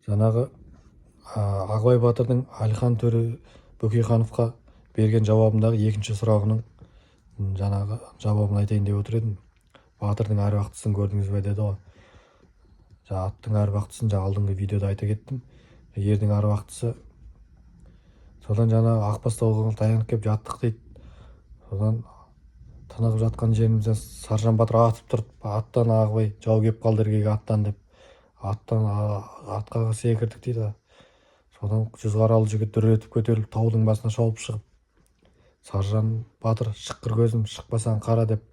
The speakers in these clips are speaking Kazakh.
Жаңағы Ағыбай батырдың Әлихан төре Бөкейхановқа берген жауабындағы екінші сұрағының жаңағы жауабын айтайын деп отыр едім. Батырдың әруақтысын көрдіңіз бе деді ғой. Аттың әруақтысын алдыңғы видеода айта кеттім. Ердің әруақтысы содан жаңағы Ақбастауға таянып келіп жаттық дейді. Содан тынығып жатқан жерімізден Саржан батыр атып тұрып, аттан Ағыбай жау кеп қалды іргеге аттан деп. Аттан атқа секірдік дейді. Содан жүзқаралы жігіт дүрлетіп көтеріліп таудың басына шауып шығып, Саржан батыр шыққыр көзім шықпасаң қара деп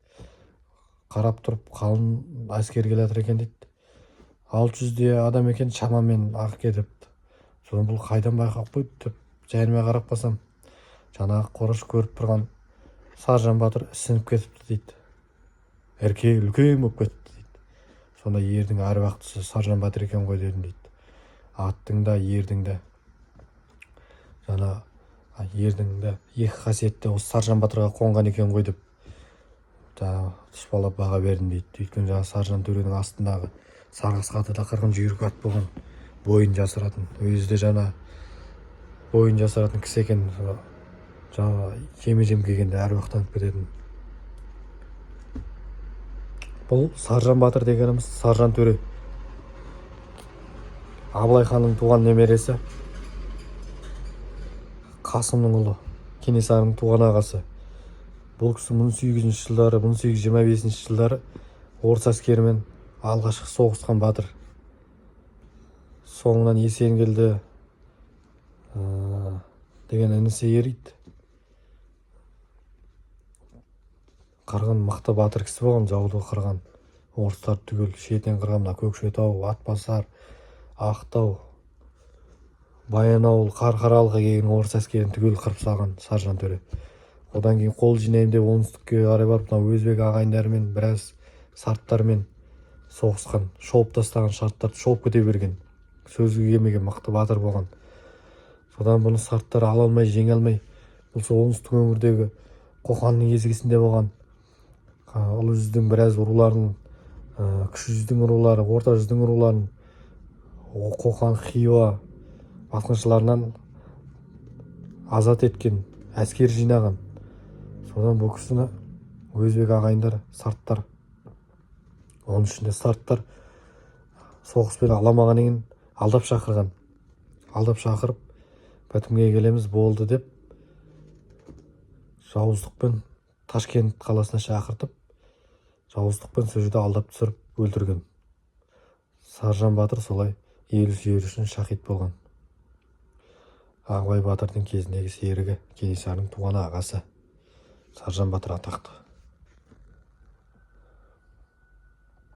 қарап тұрып, қалың әскер келе жатыр екен дейді. 600 адам екен шамамен Ақеке депті. Содан бұл қайдан байқап қойды деп жайылмай қарап қалсам, жаңағы қораш көріп тұрған Саржан батыр ісініп кетіпті дейді. Ерке үлкен болып кетіпті дейді. Сонда ердің әруақтысы Саржан батыр екен ғой дедім дейді. Аттың да ердің де ердің де екі қасиетті осы Саржан батырға қонған екен ғой деп тұспалап баға бердім дейді. Өйткені жаңағы Саржан төренің астындағы сарғыс қатыда қырғын жүйрік ат болған, бойын жасыратын, өзі де жаңа бойын жасыратын кісі екен. Жаңа жеме-жем келгенде әруақтанып кететін. Бұл Саржан батыр дегеніміз Саржан төре Абылай ханның туған немересі, Қасымның ұлы, Кенесарының туған ағасы. Бұл кісі 1800 жылдары, 1825 жылдары орыс әскерімен алғашқы соғысқан батыр. Соңынан Есенгелді деген інісі ериді. Қырғын мықты батыр кісі болған, жауды қырған. Орыстар түгел шетен қырған, Көкшетау, Атбасар, Ақтау, Баянауыл, Қарқаралыға келген орыс әскерін түгел қырып салған Саржан төре. Одан кейін қол жинайын деп оңтүстікке қарай барып, өзбек ағайындарымен біраз сарттармен соғысқан, шауып тастаған шарттарды шауып кете берген. Сөзге келмеген мықты батыр болған. Содан бұны сарттар ала алмай, жеңе алмай, бұл оңтүстік өңірдегі Қоқанның езгісінде болған ұлы жүздің біраз руларын, кіші жүздің рулары, орта жүздің руларын Қоқан, Хиуа басқыншыларынан азат еткен, әскер жинаған. Содан бұл кісіні өзбек ағайындар, сарттар, оның ішінде сарттар соғыспен аламаған екен, алдап шақырған. Алдап шақырып, бітімге келеміз болды деп, жауыздықпен Ташкент қаласына шақыртып, жауыздықпен сол жерде алдап түсіріп өлтірген. Саржан батыр солай ел сүйері үшін шахид болған. Ағыбай батырдың кезіндегі серігі, Кенесарының туған ағасы Саржан батыр атақты.